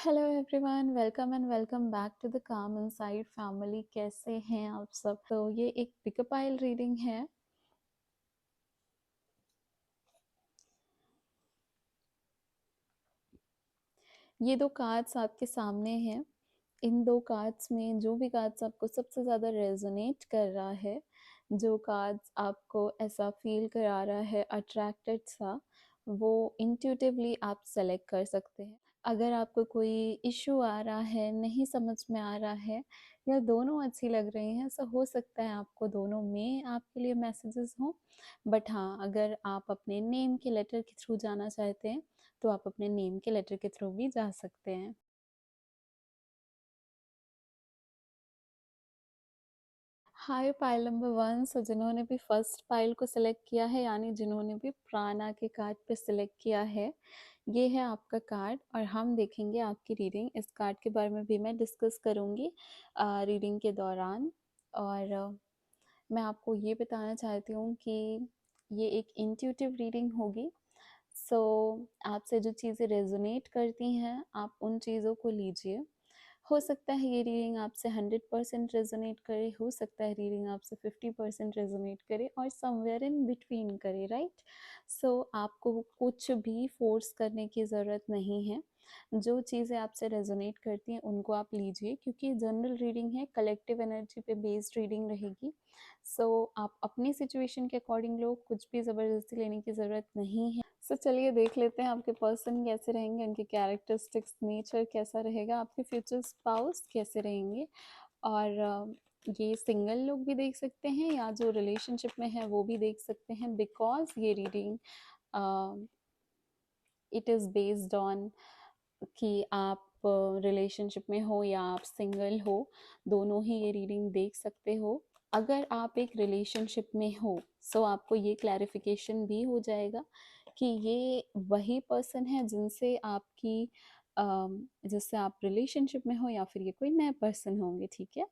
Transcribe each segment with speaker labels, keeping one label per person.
Speaker 1: Hello everyone, welcome and welcome back to the calm inside family. कैसे हैं आप सब? तो ये एक पिकअप आइल रीडिंग है। ये दो कार्ड्स आपके सामने हैं। इन दो कार्ड्स में जो भी कार्ड्स आपको सबसे ज़्यादा रेजोनेट कर रहा है, जो कार्ड्स आपको ऐसा फील करा रहा है अट्रैक्टेड सा, वो इंट्यूटिवली आप सेलेक्ट कर सकते हैं। अगर आपको कोई इशू आ रहा है, नहीं समझ में आ रहा है, या दोनों अच्छी लग रही हैं, तो हो सकता है आपको दोनों में आपके लिए मैसेजेस हों। बट हाँ, अगर आप अपने नेम के लेटर के थ्रू जाना चाहते हैं तो आप अपने नेम के लेटर के थ्रू भी जा सकते हैं। हाय पाइल नंबर 1। सो जिन्होंने भी फर्स्ट पाइल को सिलेक्ट किया है, यानी जिन्होंने भी प्राणा के कार्ड पे सिलेक्ट किया है, ये है आपका कार्ड और हम देखेंगे आपकी रीडिंग। इस कार्ड के बारे में भी मैं डिस्कस करूँगी रीडिंग के दौरान। और मैं आपको ये बताना चाहती हूँ कि ये एक इंट्यूटिव रीडिंग होगी। सो आपसे जो चीज़ें रेजोनेट करती हैं, आप उन चीज़ों को लीजिए। हो सकता है ये रीडिंग आपसे 100% रेजोनेट करे, हो सकता है रीडिंग आपसे 50% रेजोनेट करे, और समवेयर इन बिटवीन करे, राइट? सो आपको कुछ भी फोर्स करने की ज़रूरत नहीं है। जो चीज़ें आपसे रेजोनेट करती हैं उनको आप लीजिए, क्योंकि जनरल रीडिंग है, कलेक्टिव एनर्जी पे बेस्ड रीडिंग रहेगी। सो आप अपनी सिचुएशन के अकॉर्डिंग लो, कुछ भी ज़बरदस्ती लेने की ज़रूरत नहीं है। सो चलिए देख लेते हैं आपके पर्सन कैसे रहेंगे, उनके कैरेक्टरिस्टिक्स, नेचर कैसा रहेगा, आपके फ्यूचर स्पाउस कैसे रहेंगे। और ये सिंगल लोग भी देख सकते हैं या जो रिलेशनशिप में है वो भी देख सकते हैं, बिकॉज ये reading it is based on कि आप रिलेशनशिप में हो या आप सिंगल हो, दोनों ही ये रीडिंग देख सकते हो। अगर आप एक रिलेशनशिप में हो सो आपको ये क्लैरिफिकेशन भी हो जाएगा कि ये वही पर्सन है जिनसे आपकी जिससे आप रिलेशनशिप में हो, या फिर ये कोई नए पर्सन होंगे, ठीक है?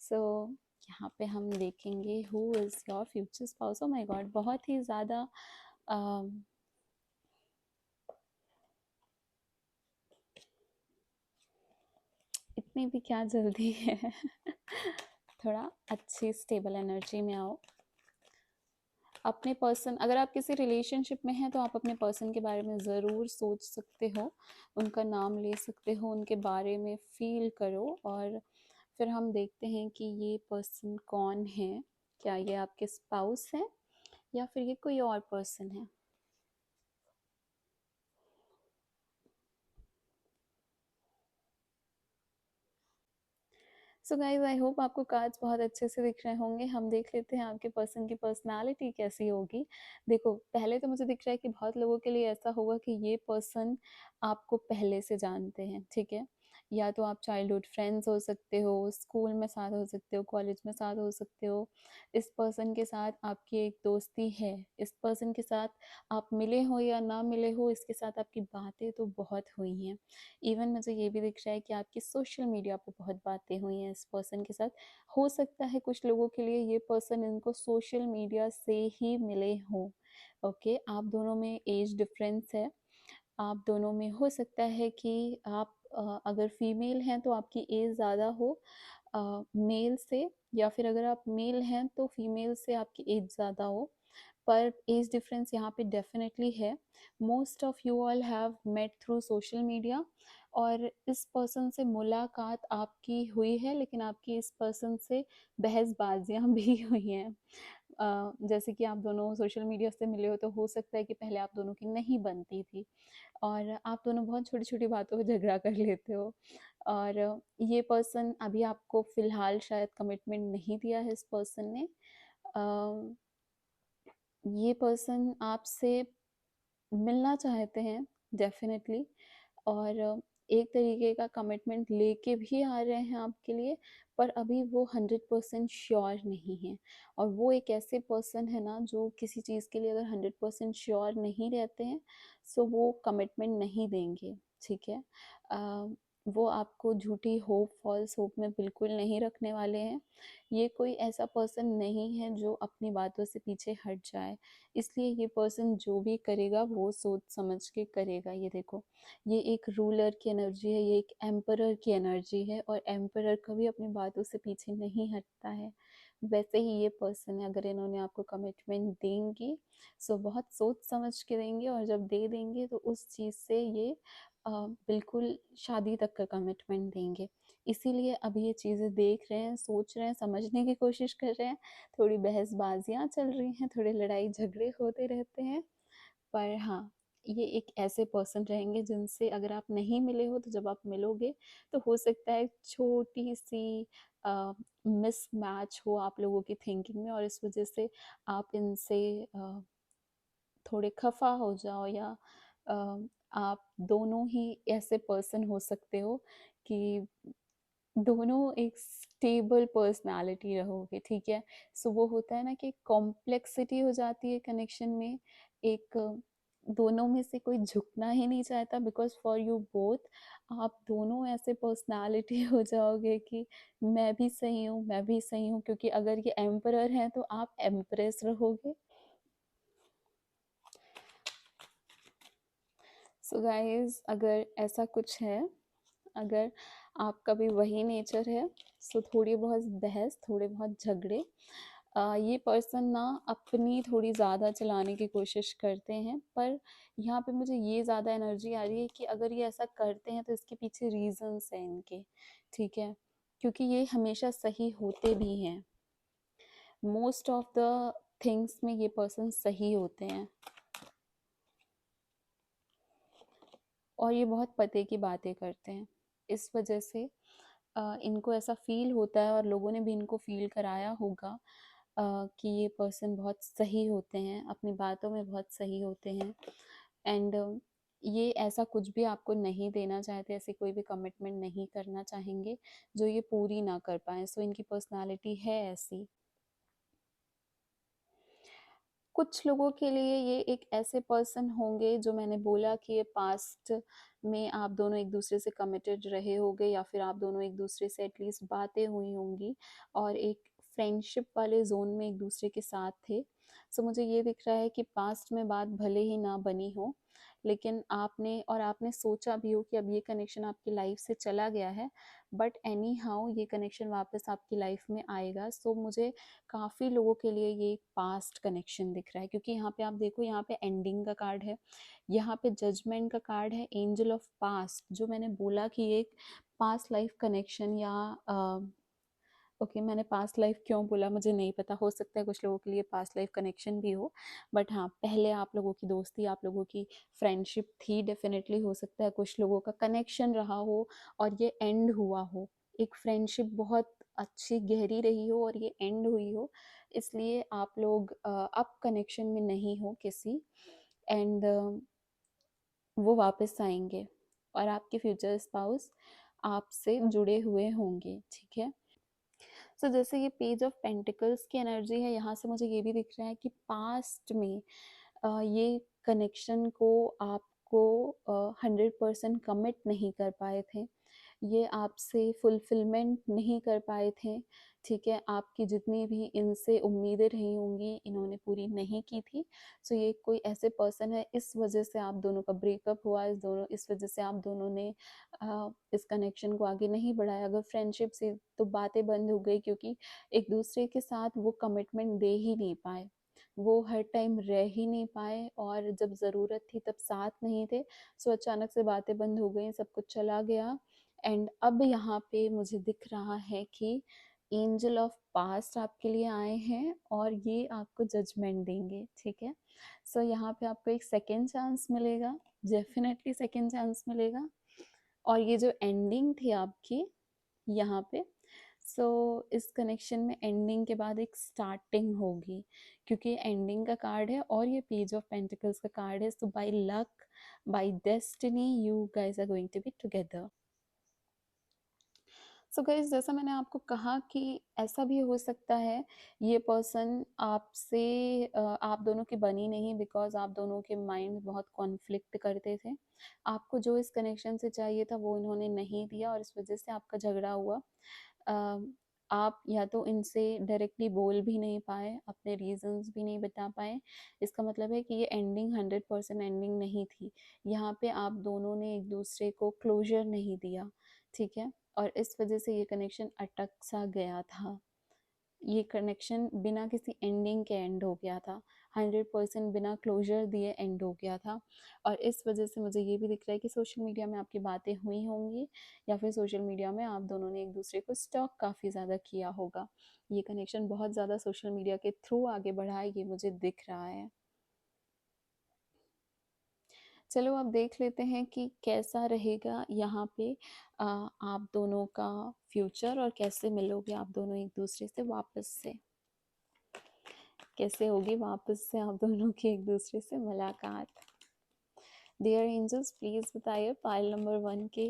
Speaker 1: सो यहाँ पे हम देखेंगे who is your future spouse. O my God, बहुत ही ज़्यादा इतनी भी क्या जल्दी है। थोड़ा अच्छी स्टेबल एनर्जी में आओ। अपने पर्सन, अगर आप किसी रिलेशनशिप में हैं तो आप अपने पर्सन के बारे में ज़रूर सोच सकते हो, उनका नाम ले सकते हो, उनके बारे में फील करो, और फिर हम देखते हैं कि ये पर्सन कौन है। क्या ये आपके स्पाउस है या फिर ये कोई और पर्सन है? सो गाइज, आई होप आपको कार्ड्स बहुत अच्छे से दिख रहे होंगे। हम देख लेते हैं आपके पर्सन की पर्सनालिटी कैसी होगी। देखो, पहले तो मुझे दिख रहा है कि बहुत लोगों के लिए ऐसा होगा कि ये पर्सन आपको पहले से जानते हैं, ठीक है? या तो आप चाइल्डहुड फ्रेंड्स हो सकते हो, स्कूल में साथ हो सकते हो, कॉलेज में साथ हो सकते हो। इस पर्सन के साथ आपकी एक दोस्ती है, इस पर्सन के साथ आप मिले हो या ना मिले हो, इसके साथ आपकी बातें तो बहुत हुई हैं। इवन मुझे ये भी दिख रहा है कि आपकी सोशल मीडिया पे बहुत बातें हुई हैं इस पर्सन के साथ। हो सकता है कुछ लोगों के लिए ये पर्सन इनको सोशल मीडिया से ही मिले हों। ओके, आप दोनों में एज डिफरेंस है। आप दोनों में हो सकता है कि आप अगर फीमेल हैं तो आपकी एज ज़्यादा हो मेल से, या फिर अगर आप मेल हैं तो फीमेल से आपकी एज ज़्यादा हो। पर एज डिफरेंस यहाँ पे डेफिनेटली है। Most of you all have met through social media, और इस पर्सन से मुलाकात आपकी हुई है, लेकिन आपकी इस पर्सन से बहसबाजियाँ भी हुई हैं। जैसे कि आप दोनों सोशल मीडिया से मिले हो तो हो सकता है कि पहले आप दोनों की नहीं बनती थी, और आप दोनों बहुत छोटी छोटी बातों पर झगड़ा कर लेते हो। और ये पर्सन अभी आपको फ़िलहाल शायद कमिटमेंट नहीं दिया है इस पर्सन ने। ये पर्सन आपसे मिलना चाहते हैं डेफिनेटली, और एक तरीके का कमिटमेंट लेके भी आ रहे हैं आपके लिए, पर अभी वो 100% श्योर नहीं है। और वो एक ऐसे पर्सन है ना जो किसी चीज़ के लिए अगर 100% श्योर नहीं रहते हैं, सो वो कमिटमेंट नहीं देंगे, ठीक है? वो आपको झूठी होप, फ़ॉल्स होप में बिल्कुल नहीं रखने वाले हैं। ये कोई ऐसा पर्सन नहीं है जो अपनी बातों से पीछे हट जाए। इसलिए ये पर्सन जो भी करेगा वो सोच समझ के करेगा। ये देखो, ये एक रूलर की एनर्जी है, ये एक एम्परर की एनर्जी है और एम्परर कभी अपनी बातों से पीछे नहीं हटता है। वैसे ही ये पर्सन है, अगर इन्होंने आपको कमिटमेंट देंगी, सो बहुत सोच समझ के देंगे और जब दे देंगे तो उस चीज़ से ये बिल्कुल शादी तक का कमिटमेंट देंगे। इसीलिए अभी ये चीज़ें देख रहे हैं, सोच रहे हैं, समझने की कोशिश कर रहे हैं। थोड़ी बहसबाजियाँ चल रही हैं, थोड़े लड़ाई झगड़े होते रहते हैं। पर हाँ, ये एक ऐसे पर्सन रहेंगे जिनसे अगर आप नहीं मिले हो तो जब आप मिलोगे तो हो सकता है छोटी-सी मिसमैच हो आप लोगों की थिंकिंग में और इस वज़ह से आप इनसे थोड़े खफ़ा हो जाओ या अ, आप दोनों ही ऐसे पर्सन हो सकते हो कि दोनों एक स्टेबल पर्सनालिटी रहोगे, ठीक है? सो वो होता है ना कि कॉम्प्लेक्सिटी हो जाती है कनेक्शन में, एक दोनों में से कोई झुकना ही नहीं चाहता बिकॉज़ फॉर यू बोथ आप दोनों ऐसे पर्सनालिटी हो जाओगे कि मैं भी सही हूँ, मैं भी सही हूँ क्योंकि अगर ये एम्परर हैं तो आप एम्प्रेस रहोगे। सो गाइज़ अगर ऐसा कुछ है, अगर आपका भी वही नेचर है, सो थोड़ी बहुत बहस, थोड़े बहुत झगड़े, ये पर्सन ना अपनी थोड़ी ज़्यादा चलाने की कोशिश करते हैं, पर यहाँ पे मुझे ये ज़्यादा एनर्जी आ रही है कि अगर ये ऐसा करते हैं तो इसके पीछे रीजंस हैं इनके, ठीक है? क्योंकि ये हमेशा सही होते भी हैं। मोस्ट ऑफ द थिंग्स में ये पर्सन सही होते हैं और ये बहुत पते की बातें करते हैं। इस वजह से इनको ऐसा फ़ील होता है और लोगों ने भी इनको फ़ील कराया होगा कि ये पर्सन बहुत सही होते हैं, अपनी बातों में बहुत सही होते हैं एंड ये ऐसा कुछ भी आपको नहीं देना चाहते, ऐसी कोई भी कमिटमेंट नहीं करना चाहेंगे, जो ये पूरी ना कर पाएँ। सो इनकी पर्सनैलिटी है ऐसी। कुछ लोगों के लिए ये एक ऐसे पर्सन होंगे जो मैंने बोला कि ये पास्ट में आप दोनों एक दूसरे से कमिटेड रहे होंगे या फिर आप दोनों एक दूसरे से एटलीस्ट बातें हुई होंगी और एक फ्रेंडशिप वाले जोन में एक दूसरे के साथ थे। सो मुझे ये दिख रहा है कि पास्ट में बात भले ही ना बनी हो, लेकिन आपने सोचा भी हो कि अब ये कनेक्शन आपकी लाइफ से चला गया है, बट एनी हाउ ये कनेक्शन वापस आपकी लाइफ में आएगा। सो मुझे काफ़ी लोगों के लिए ये एक पास्ट कनेक्शन दिख रहा है क्योंकि यहाँ पे आप देखो, यहाँ पे एंडिंग का कार्ड है, यहाँ पे जजमेंट का कार्ड है, एंजल ऑफ पास्ट, जो मैंने बोला कि एक पास्ट लाइफ कनेक्शन या ओके, मैंने पास्ट लाइफ क्यों बोला मुझे नहीं पता, हो सकता है कुछ लोगों के लिए पास्ट लाइफ कनेक्शन भी हो, बट हाँ, पहले आप लोगों की दोस्ती, आप लोगों की फ्रेंडशिप थी, डेफिनेटली हो सकता है कुछ लोगों का कनेक्शन रहा हो और ये एंड हुआ हो, एक फ्रेंडशिप बहुत अच्छी गहरी रही हो और ये एंड हुई हो, इसलिए आप लोग अब कनेक्शन में नहीं हो किसी एंड वो वापस आएंगे और आपके फ्यूचर स्पाउस आपसे जुड़े हुए होंगे, ठीक है? सो जैसे ये पेज ऑफ पेंटिकल्स की एनर्जी है, यहाँ से मुझे ये भी दिख रहा है कि पास्ट में ये कनेक्शन को आपको 100% कमिट नहीं कर पाए थे, ये आपसे फुलफिलमेंट नहीं कर पाए थे, ठीक है? आपकी जितनी भी इनसे उम्मीदें रही होंगी इन्होंने पूरी नहीं की थी। सो ये कोई ऐसे पर्सन है, इस वजह से आप दोनों का ब्रेकअप हुआ, इस वजह से आप दोनों ने इस कनेक्शन को आगे नहीं बढ़ाया। अगर फ्रेंडशिप से तो बातें बंद हो गई क्योंकि एक दूसरे के साथ वो कमिटमेंट दे ही नहीं पाए, वो हर टाइम रह ही नहीं पाए और जब ज़रूरत थी तब साथ नहीं थे। सो अचानक से बातें बंद हो गई, सब कुछ चला गया एंड अब यहाँ पे मुझे दिख रहा है कि एंजल ऑफ पास्ट आपके लिए आए हैं और ये आपको जजमेंट देंगे, ठीक है? सो यहाँ पे आपको एक सेकेंड चांस मिलेगा, डेफिनेटली सेकेंड चांस मिलेगा और ये जो एंडिंग थी आपकी यहाँ पे, सो इस कनेक्शन में एंडिंग के बाद एक स्टार्टिंग होगी क्योंकि एंडिंग का कार्ड है और ये पेज ऑफ पेंटिकल्स का कार्ड है। So by luck, by destiny, you guys are going to be together. So guys, जैसा मैंने आपको कहा कि ऐसा भी हो सकता है ये पर्सन आपसे आप दोनों की बनी नहीं, बिकॉज़ आप दोनों के माइंड बहुत कॉन्फ्लिक्ट करते थे। आपको जो इस कनेक्शन से चाहिए था वो इन्होंने नहीं दिया और इस वज़ह से आपका झगड़ा हुआ। अ, आप या तो इनसे डायरेक्टली बोल भी नहीं पाए, अपने रीज़न्स भी नहीं बता पाए। इसका मतलब है कि ये एंडिंग 100% एंडिंग नहीं थी। यहाँ पे आप दोनों ने एक-दूसरे को क्लोज़र नहीं दिया, ठीक है? और इस वजह से ये कनेक्शन अटक सा गया था। ये कनेक्शन बिना किसी एंडिंग के एंड हो गया था। 100% बिना क्लोज़र दिए एंड हो गया था। और इस वजह से मुझे ये भी दिख रहा है कि सोशल मीडिया में आपकी बातें हुई होंगी, या फिर सोशल मीडिया में आप दोनों ने एक-दूसरे को स्टॉक काफ़ी ज़्यादा किया होगा। ये कनेक्शन बहुत ज़्यादा सोशल मीडिया के थ्रू आगे बढ़ा है, ये मुझे दिख रहा है। चलो अब देख लेते हैं कि कैसा रहेगा यहाँ पे आप दोनों का फ्यूचर, और कैसे मिलोगे आप दोनों एक-दूसरे से वापस से। कैसे होगी वापस से आप दोनों की एक-दूसरे से मुलाकात। डियर एंजल्स, प्लीज़ बताइए पाइल नंबर 1 के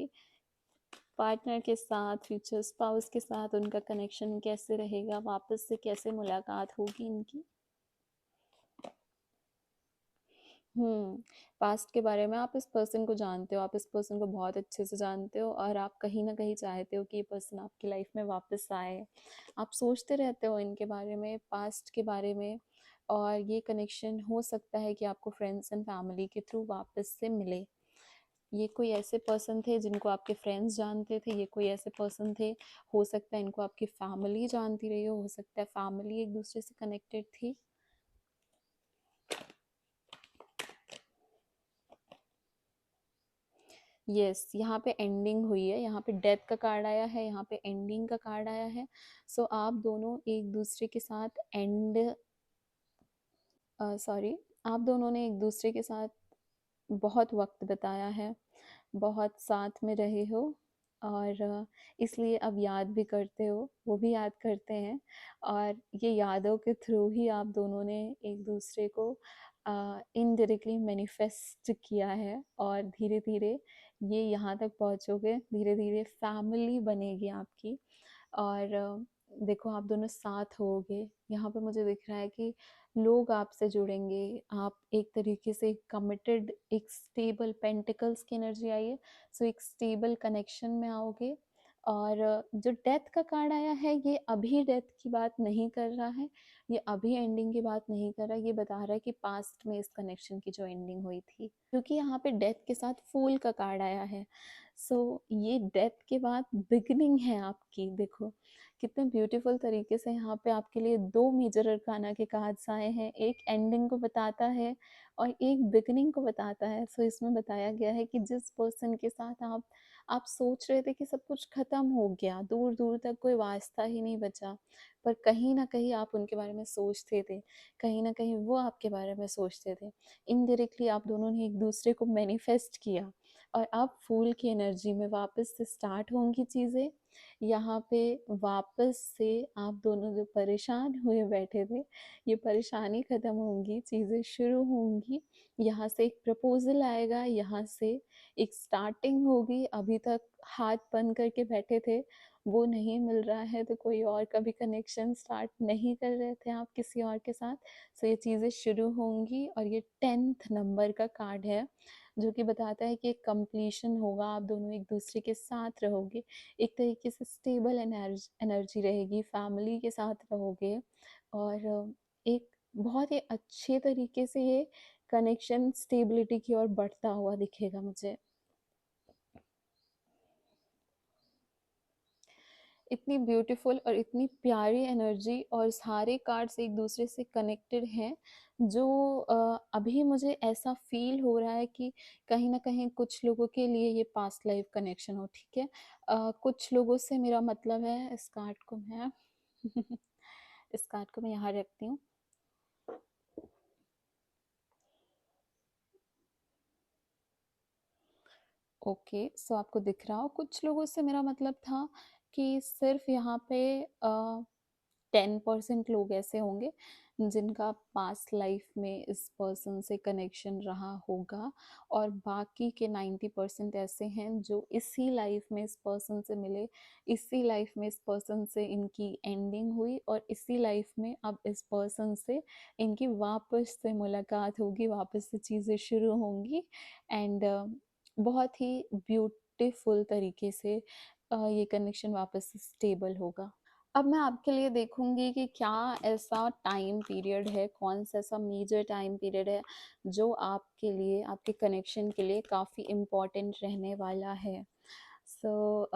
Speaker 1: पार्टनर के साथ, फ्यूचर स्पाउस के साथ उनका कनेक्शन कैसे रहेगा, वापस से कैसे मुलाकात होगी इनकी। पास्ट के बारे में आप इस पर्सन को जानते हो, आप इस पर्सन को बहुत अच्छे से जानते हो, और आप कहीं न कहीं चाहते हो कि ये पर्सन आपकी लाइफ में वापस आए। आप सोचते रहते हो इनके बारे में, पास्ट के बारे में, और ये कनेक्शन हो सकता है कि आपको फ्रेंड्स एंड फैमिली के थ्रू वापस से मिले। ये कोई ऐसे पर्सन थे जिनको आपके फ्रेंड्स जानते थे, ये कोई ऐसे पर्सन थे, हो सकता है इनको आपकी फैमिली जानती रही हो सकता है फैमिली एक-दूसरे से कनेक्टेड थी। यस, यहाँ पे एंडिंग हुई है, यहाँ पे डेथ का कार्ड आया है, यहाँ पे एंडिंग का कार्ड आया है। सो आप दोनों एक दूसरे के साथ सॉरी, आप दोनों ने एक दूसरे के साथ बहुत वक्त बिताया है, बहुत साथ में रहे हो, और इसलिए अब याद भी करते हो, वो भी याद करते हैं, और ये यादों के थ्रू ही आप दोनों ने एक दूसरे को इनडायरेक्टली मैनिफेस्ट किया है, और धीरे धीरे ये यहाँ तक पहुँचोगे, धीरे धीरे फैमिली बनेगी आपकी। और देखो आप दोनों साथ होगे, यहाँ पे मुझे दिख रहा है कि लोग आपसे जुड़ेंगे, आप एक तरीके से कमिटेड, एक स्टेबल पेंटिकल्स की एनर्जी आई है, सो एक स्टेबल कनेक्शन में आओगे। और जो डेथ का कार्ड आया है, ये अभी डेथ की बात नहीं कर रहा है, ये अभी एंडिंग की बात नहीं कर रहा है, ये बता रहा है कि पास्ट में इस कनेक्शन की जो एंडिंग हुई थी, क्योंकि यहाँ पे डेथ के साथ फूल का कार्ड आया है। सो ये डेथ के बाद बिगिनिंग है आपकी। देखो कितने ब्यूटीफुल तरीके से यहाँ पे आपके लिए दो मेजर अरकाना के कार्ड्स आए हैं, एक एंडिंग को बताता है और एक बिगिनिंग को बताता है। सो इसमें बताया गया है कि जिस पर्सन के साथ आप सोच रहे थे कि सब कुछ खत्म हो गया, दूर दूर तक कोई वास्ता ही नहीं बचा, पर कहीं ना कहीं आप उनके बारे में सोचते थे, कहीं ना कहीं वो आपके बारे में सोचते थे, इनडायरेक्टली आप दोनों ने एक दूसरे को मैनिफेस्ट किया, और अब फूल की एनर्जी में वापस से स्टार्ट होंगी चीज़ें। यहाँ पे वापस से आप दोनों जो परेशान हुए बैठे थे, ये परेशानी ख़त्म होंगी, चीज़ें शुरू होंगी। यहाँ से एक प्रपोज़ल आएगा, यहाँ से एक स्टार्टिंग होगी। अभी तक हाथ बंद करके बैठे थे, वो नहीं मिल रहा है, तो कोई और का भी कनेक्शन स्टार्ट नहीं कर रहे थे आप किसी और के साथ, सो ये चीज़ें शुरू होंगी। और ये 10th नंबर का कार्ड है, जो कि बताता है कि एक कंप्लीशन होगा, आप दोनों एक दूसरे के साथ रहोगे, एक तरीके से स्टेबल एनर्जी रहेगी, फैमिली के साथ रहोगे, और एक बहुत ही अच्छे तरीके से ये कनेक्शन स्टेबिलिटी की ओर बढ़ता हुआ दिखेगा मुझे। इतनी ब्यूटीफुल और इतनी प्यारी एनर्जी, और सारे कार्ड्स एक दूसरे से कनेक्टेड हैं, जो अभी मुझे ऐसा फील हो रहा है कि कहीं ना कहीं कुछ लोगों के लिए ये पास्ट लाइफ कनेक्शन हो, ठीक है। कुछ लोगों से मेरा मतलब है, इस कार्ड को मैं इस कार्ड को मैं यहाँ रखती हूँ। ओके, सो आपको दिख रहा हो, कुछ लोगों से मेरा मतलब था कि सिर्फ यहाँ पे 10% लोग ऐसे होंगे जिनका पास्ट लाइफ में इस पर्सन से कनेक्शन रहा होगा, और बाकी के 90% ऐसे हैं जो इसी लाइफ में इस पर्सन से मिले, इसी लाइफ में इस पर्सन से इनकी एंडिंग हुई, और इसी लाइफ में अब इस पर्सन से इनकी वापस से मुलाकात होगी, वापस से चीज़ें शुरू होंगी। एंड बहुत ही ब्यूटीफुल तरीके से ये कनेक्शन वापस से स्टेबल होगा। अब मैं आपके लिए देखूंगी कि क्या ऐसा टाइम पीरियड है, कौन सा ऐसा मेजर टाइम पीरियड है जो आपके लिए, आपके कनेक्शन के लिए काफ़ी इम्पोर्टेंट रहने वाला है। सो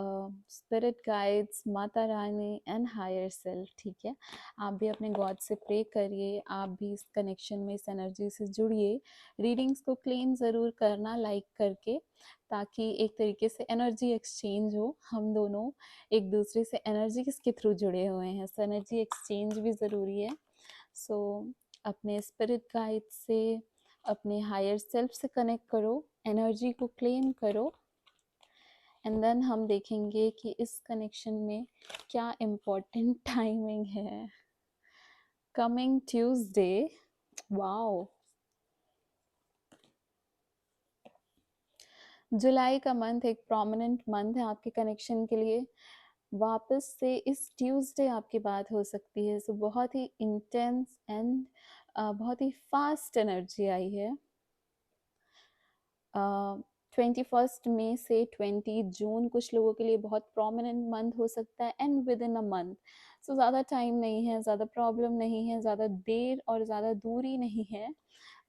Speaker 1: spirit guides, Mata Rani and higher self, ठीक है, आप भी अपने गॉड से प्रे करिए, आप भी इस कनेक्शन में, इस एनर्जी से जुड़िए। रीडिंग्स को क्लेम ज़रूर करना लाइक करके, ताकि एक तरीके से एनर्जी एक्सचेंज हो। हम दोनों एक दूसरे से एनर्जी किसके थ्रू जुड़े हुए हैं, सो एनर्जी एक्सचेंज भी ज़रूरी है। सो अपने स्पिरिट गाइड से, अपने हायर सेल्फ से कनेक्ट करो, एनर्जी को क्लेम करो, एंड देन हम देखेंगे कि इस कनेक्शन में क्या इम्पोर्टेंट टाइमिंग है। कमिंग ट्यूसडे, वाओ, जुलाई का मंथ एक प्रोमिनेंट मंथ है आपके कनेक्शन के लिए। वापस से इस ट्यूसडे आपकी बात हो सकती है। सो बहुत ही इंटेंस एंड बहुत ही फास्ट एनर्जी आई है। 21 मई से 20 जून कुछ लोगों के लिए बहुत प्रोमिनेंट मंथ हो सकता है, and within a month. So ज़्यादा टाइम नहीं है, ज़्यादा प्रॉब्लम नहीं है, ज़्यादा देर और ज़्यादा दूरी नहीं है।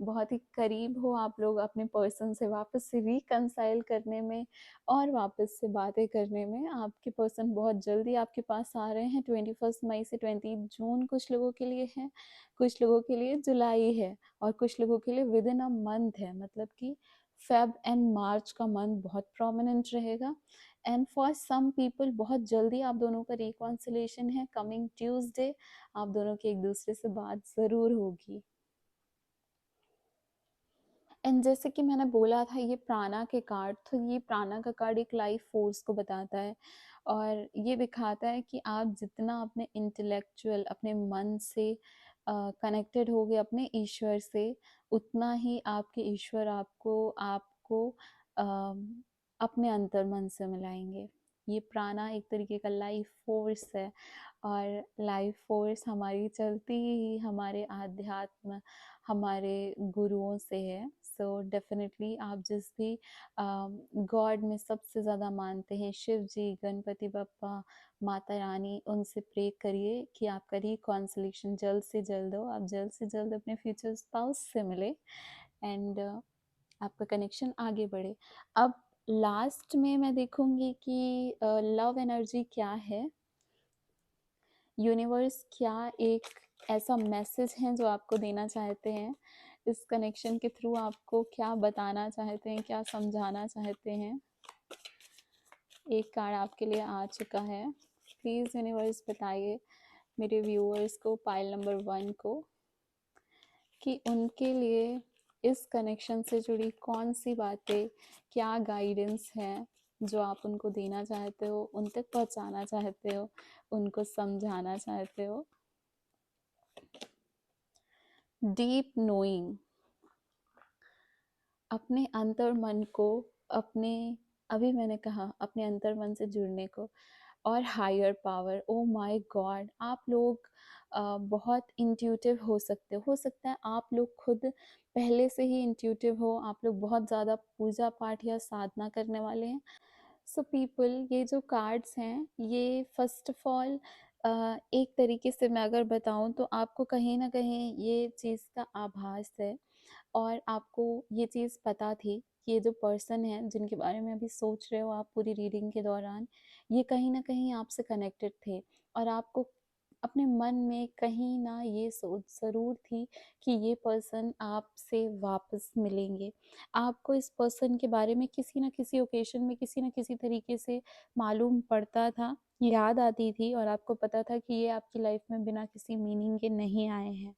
Speaker 1: बहुत ही करीब हो आप लोग अपने पर्सन से, वापस से रिकंसाइल करने में और वापस से बातें करने में। आपके पर्सन बहुत जल्दी आपके पास आ रहे हैं। 21 मई से 20 जून कुछ लोगों के लिए है, कुछ लोगों के लिए जुलाई है, और कुछ लोगों के लिए विद इन अ मंथ है। मतलब कि फेब एंड मार्च का मंथ बहुत प्रोमिनेंट रहेगा। एंड फॉर सम पीपल बहुत जल्दी आप दोनों का रिकॉन्सिलेशन है। कमिंग ट्यूसडे आप दोनों की एक दूसरे से बात ज़रूर होगी। एंड जैसे कि मैंने बोला था, ये प्राणा के कार्ड, तो ये प्राणा का कार्ड एक लाइफ फोर्स को बताता है, और ये दिखाता है कि आप जितना अपने इंटेलेक्चुअल, अपने मन से कनेक्टेड हो गए अपने ईश्वर से, उतना ही आपके ईश्वर आपको आपको अपने अंतर मन से मिलाएंगे। ये प्राणा एक तरीके का लाइफ फोर्स है, और लाइफ फोर्स हमारी चलती ही हमारे आध्यात्म, हमारे गुरुओं से है। सो डेफिनेटली आप जिस भी गॉड में सबसे ज़्यादा मानते हैं, शिव जी, गणपति बप्पा, माता रानी, उनसे प्रे करिए कि आपका रिकॉन्सिलेशन जल्द से जल्द हो, आप जल्द से जल्द अपने फ्यूचर स्पाउस से मिले, एंड आपका कनेक्शन आगे बढ़े। अब लास्ट में मैं देखूंगी कि लव एनर्जी क्या है, यूनिवर्स क्या एक ऐसा मैसेज है जो आपको देना चाहते हैं, इस कनेक्शन के थ्रू आपको क्या बताना चाहते हैं, क्या समझाना चाहते हैं। एक कार्ड आपके लिए आ चुका है। प्लीज़ यूनिवर्स बताइए मेरे व्यूअर्स को, पाइल नंबर 1 को, कि उनके लिए इस कनेक्शन से जुड़ी कौन सी बातें, क्या गाइडेंस है जो आप उनको देना चाहते हो, उन तक पहुंचाना चाहते हो, उनको समझाना चाहते हो। डीप नोइंग, अपने अंतर मन को, अपने, अभी मैंने कहा अपने अंतर मन से जुड़ने को, और higher power. Oh my god, आप लोग बहुत इंट्यूटिव हो सकता है आप लोग खुद पहले से ही इंट्यूटिव हो, आप लोग बहुत ज़्यादा पूजा पाठ या साधना करने वाले हैं। सो पीपल, ये जो कार्ड्स हैं, ये फर्स्ट ऑफ ऑल एक तरीके से मैं अगर बताऊं तो आपको कहीं ना कहीं ये चीज़ का आभास है, और आपको ये चीज़ पता थी कि ये जो पर्सन है जिनके बारे में अभी सोच रहे हो आप पूरी रीडिंग के दौरान, ये कहीं ना कहीं आपसे कनेक्टेड थे, और आपको अपने मन में कहीं ना ये सोच ज़रूर थी कि ये पर्सन आपसे वापस मिलेंगे। आपको इस पर्सन के बारे में किसी ना किसी ओकेशन में, किसी ना किसी तरीके से मालूम पड़ता था, याद आती थी, और आपको पता था कि ये आपकी लाइफ में बिना किसी मीनिंग के नहीं आए हैं।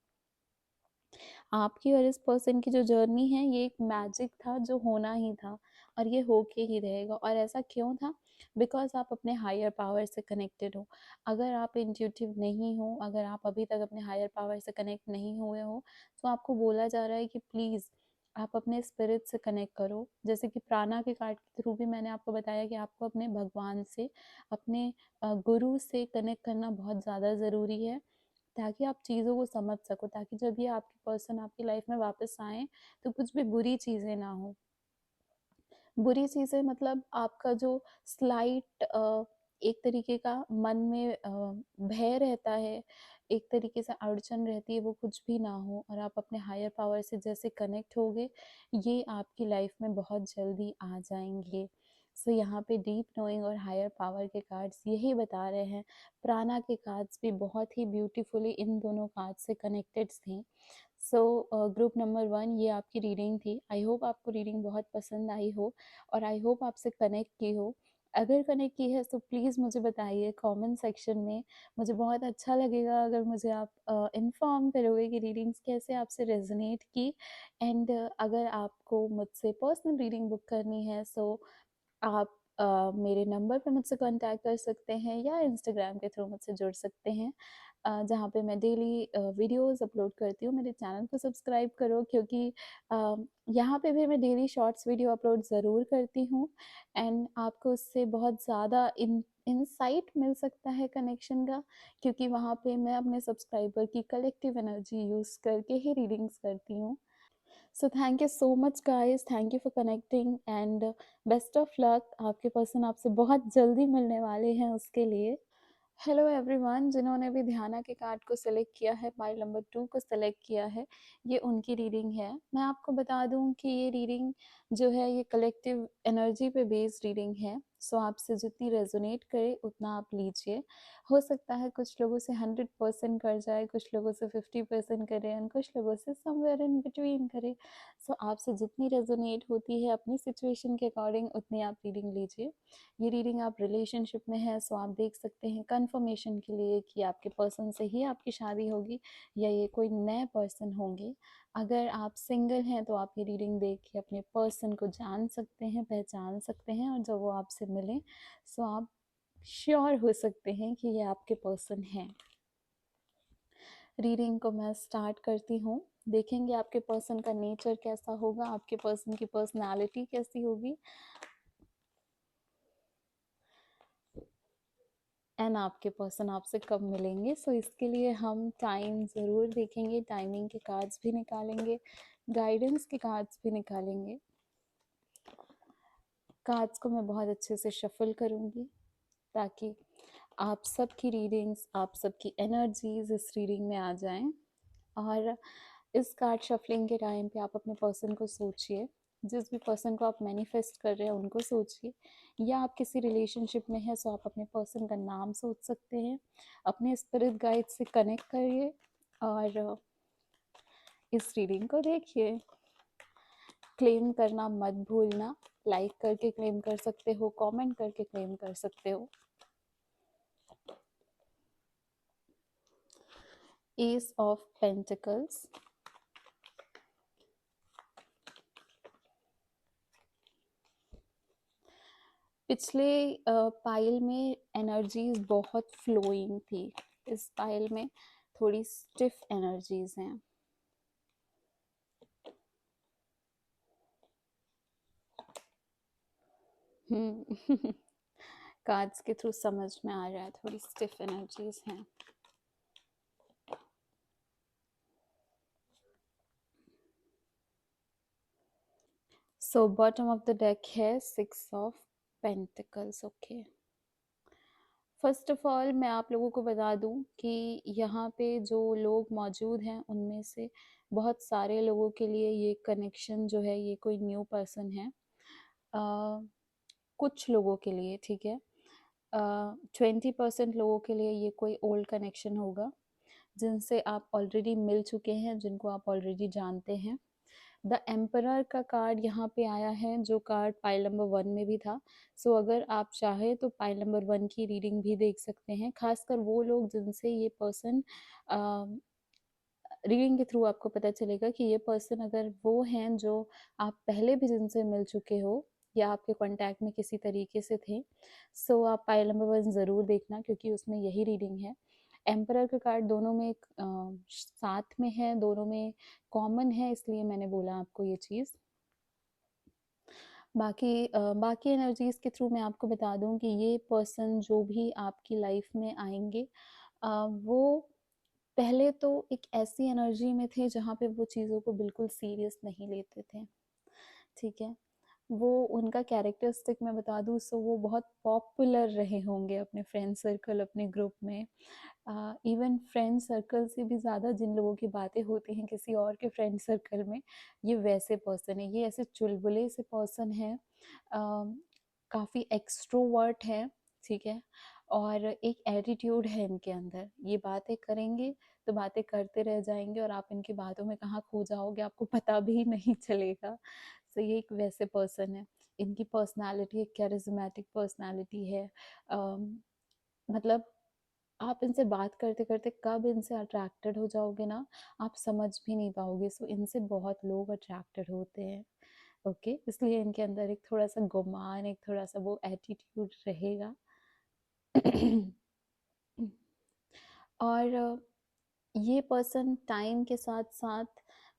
Speaker 1: आपकी और इस पर्सन की जो जर्नी है ये एक मैजिक था जो होना ही था और ये होके ही रहेगा। और ऐसा क्यों था? बिकॉज आप अपने हायर पावर से कनेक्टेड हो। अगर आप इंट्यूटिव नहीं हो, अगर आप अभी तक अपने हायर पावर से कनेक्ट नहीं हुए हो, तो आपको बोला जा रहा है कि प्लीज़ आप अपने स्पिरिट से कनेक्ट करो। जैसे कि प्राणा के कार्ड के थ्रू भी मैंने आपको बताया कि आपको अपने भगवान से, अपने गुरु से कनेक्ट करना बहुत ज़्यादा ज़रूरी है, ताकि आप चीज़ों को समझ सको, ताकि जब ये आपके पर्सन आपकी लाइफ में वापस आए तो कुछ भी बुरी चीज़ें ना हो। बुरी चीज़ें मतलब आपका जो स्लाइट एक तरीके का मन में भय रहता है, एक तरीके से अड़चन रहती है, वो कुछ भी ना हो और आप अपने हायर पावर से जैसे कनेक्ट होगे, ये आपकी लाइफ में बहुत जल्दी आ जाएंगे। सो यहाँ पे डीप नोइंग और हायर पावर के कार्ड्स यही बता रहे हैं। प्राणा के कार्ड्स भी बहुत ही ब्यूटीफुली इन दोनों कार्ड्स से कनेक्टेड थे। सो ग्रुप नंबर 1 ये आपकी रीडिंग थी। आई होप आपको रीडिंग बहुत पसंद आई हो और आई होप आपसे कनेक्ट की हो। अगर कनेक्ट की है तो प्लीज़ मुझे बताइए कमेंट सेक्शन में। मुझे बहुत अच्छा लगेगा अगर मुझे आप इन्फॉर्म करोगे कि रीडिंग्स कैसे आपसे रेजोनेट की। एंड अगर आपको मुझसे पर्सनल रीडिंग बुक करनी है सो आप मेरे नंबर पे मुझसे कांटेक्ट कर सकते हैं या इंस्टाग्राम के थ्रू मुझसे जुड़ सकते हैं, जहाँ पे मैं डेली वीडियोस अपलोड करती हूँ। मेरे चैनल को सब्सक्राइब करो क्योंकि अ, यहाँ पे भी मैं डेली शॉर्ट्स वीडियो अपलोड ज़रूर करती हूँ एंड आपको उससे बहुत ज़्यादा इंसाइट मिल सकता है कनेक्शन का, क्योंकि वहाँ पे मैं अपने सब्सक्राइबर की कलेक्टिव एनर्जी यूज़ करके ही रीडिंग्स करती हूँ। So thank you so much guys, thank you for connecting and best of luck. आपके पर्सन आपसे बहुत जल्दी मिलने वाले हैं उसके लिए। हेलो एवरीवन, जिन्होंने भी ध्याना के कार्ड को सिलेक्ट किया है, पाइल नंबर 2 को सिलेक्ट किया है, ये उनकी रीडिंग है। मैं आपको बता दूं कि ये रीडिंग जो है ये कलेक्टिव एनर्जी पे बेस्ड रीडिंग है। सो आपसे जितनी रेजोनेट करे उतना आप लीजिए। हो सकता है कुछ लोगों से 100% कर जाए, कुछ लोगों से 50% करे एंड कुछ लोगों से समवेयर इन बिटवीन करे। सो आपसे जितनी रेजोनेट होती है अपनी सिचुएशन के अकॉर्डिंग उतनी आप रीडिंग लीजिए। ये रीडिंग आप रिलेशनशिप में है सो आप देख सकते हैं कंफर्मेशन के लिए कि आपके पर्सन से ही आपकी शादी होगी या ये कोई नए पर्सन होंगे। अगर आप सिंगल हैं तो आप ये रीडिंग देख के अपने पर्सन को जान सकते हैं, पहचान सकते हैं और जब वो आपसे मिलें सो आप श्योर हो सकते हैं कि ये आपके पर्सन हैं। रीडिंग को मैं स्टार्ट करती हूँ। देखेंगे आपके पर्सन का नेचर कैसा होगा, आपके पर्सन की पर्सनालिटी कैसी होगी एंड आपके पर्सन आपसे कब मिलेंगे। सो इसके लिए हम टाइम ज़रूर देखेंगे, टाइमिंग के कार्ड्स भी निकालेंगे, गाइडेंस के कार्ड्स भी निकालेंगे। कार्ड्स को मैं बहुत अच्छे से शफल करूँगी ताकि आप सबकी रीडिंग्स, आप सबकी एनर्जीज इस रीडिंग में आ जाएं। और इस कार्ड शफलिंग के टाइम पे आप अपने पर्सन को सोचिए, जिस भी पर्सन को आप मैनिफेस्ट कर रहे हैं उनको सोचिए, या आप किसी रिलेशनशिप में हैं सो आप अपने पर्सन का नाम सोच सकते हैं। अपने स्पिरिट गाइड से कनेक्ट करिए और इस रीडिंग को देखिए। क्लेम करना मत भूलना, लाइक करके क्लेम कर सकते हो, कमेंट करके क्लेम कर सकते हो। एस ऑफ पेंटिकल्स, पिछले पाइल में एनर्जीज बहुत फ्लोइंग थी, इस पाइल में थोड़ी स्टिफ एनर्जीज हैं। कार्ड्स के थ्रू समझ में आ रहा है थोड़ी स्टिफ एनर्जीज हैं। So bottom of the deck है 6 of pentacles. Okay, first of all मैं आप लोगों को बता दूं कि यहाँ पे जो लोग मौजूद हैं उनमें से बहुत सारे लोगों के लिए ये कनेक्शन जो है ये कोई न्यू पर्सन है। कुछ लोगों के लिए, ठीक है, 20% लोगों के लिए ये कोई ओल्ड कनेक्शन होगा जिनसे आप ऑलरेडी मिल चुके हैं, जिनको आप ऑलरेडी जानते हैं। द एम्परर का कार्ड यहाँ पे आया है जो कार्ड पाइल नंबर 1 में भी था। सो अगर आप चाहे तो पाइल नंबर 1 की रीडिंग भी देख सकते हैं, खासकर वो लोग जिनसे ये पर्सन रीडिंग के थ्रू आपको पता चलेगा कि ये पर्सन अगर वो हैं जो आप पहले भी जिनसे मिल चुके हो या आपके कॉन्टैक्ट में किसी तरीके से थे, सो आप पाइल नंबर 1 ज़रूर देखना, क्योंकि उसमें यही रीडिंग है। एम्परर का कार्ड दोनों में साथ में है, दोनों में कॉमन है, इसलिए मैंने बोला आपको ये चीज़। बाकी एनर्जीज़ के थ्रू मैं आपको बता दूँ कि ये पर्सन जो भी आपकी लाइफ में आएँगे, वो पहले तो एक ऐसी एनर्जी में थे जहाँ पे वो चीज़ों को बिल्कुल सीरियस नहीं लेते थे, ठीक है? वो उनका कैरेक्टरिस्टिक मैं बता दूँ, सो वो बहुत पॉपुलर रहे होंगे अपने फ्रेंड सर्कल, अपने ग्रुप में। इवन फ्रेंड सर्कल से भी ज़्यादा जिन लोगों की बातें होती हैं किसी और के फ्रेंड सर्कल में, ये वैसे पर्सन है, ये ऐसे चुलबुले से पर्सन है, काफ़ी एक्सट्रोवर्ट है, ठीक है, और एक एटीट्यूड है इनके अंदर। ये बातें करेंगे तो बातें करते रह जाएंगे और आप इनकी बातों में कहाँ खो जाओगे आपको पता भी नहीं चलेगा। तो ये एक वैसे पर्सन है। इनकी पर्सनालिटी एक कैरिज्मेटिक पर्सनालिटी है। मतलब आप इनसे बात करते-करते कब इनसे अट्रैक्टेड हो जाओगे ना, आप समझ भी नहीं पाओगे। सो इनसे बहुत लोग अट्रैक्टेड होते हैं, ओके? इसलिए इनके अंदर एक थोड़ा-सा गुमान, एक थोड़ा-सा वो एटीट्यूड रहेगा। और ये पर्सन टाइम के साथ-साथ,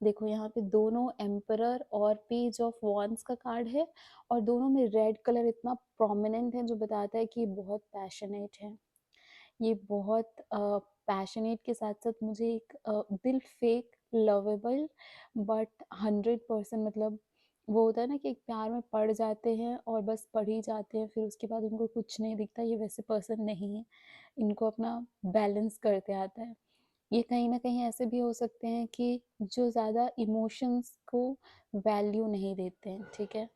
Speaker 1: देखो यहाँ पे दोनों एम्परर और पेज ऑफ वॉन्ड्स का कार्ड है, और दोनों में रेड कलर इतना प्रोमिनेंट है जो बताता है कि ये बहुत पैशनेट है। ये बहुत पैशनेट के साथ-साथ मुझे एक दिल फेक लवेबल बट 100% मतलब वो होता है ना कि एक प्यार में पड़ जाते हैं और बस पड़ ही जाते हैं, फिर उसके बाद उनको कुछ नहीं दिखता, ये वैसे पर्सन नहीं है। इनको अपना बैलेंस करते आता है। ये कहीं न कहीं ऐसे भी हो सकते हैं कि जो ज़्यादा इमोशंस को वैल्यू नहीं देते हैं, ठीक है?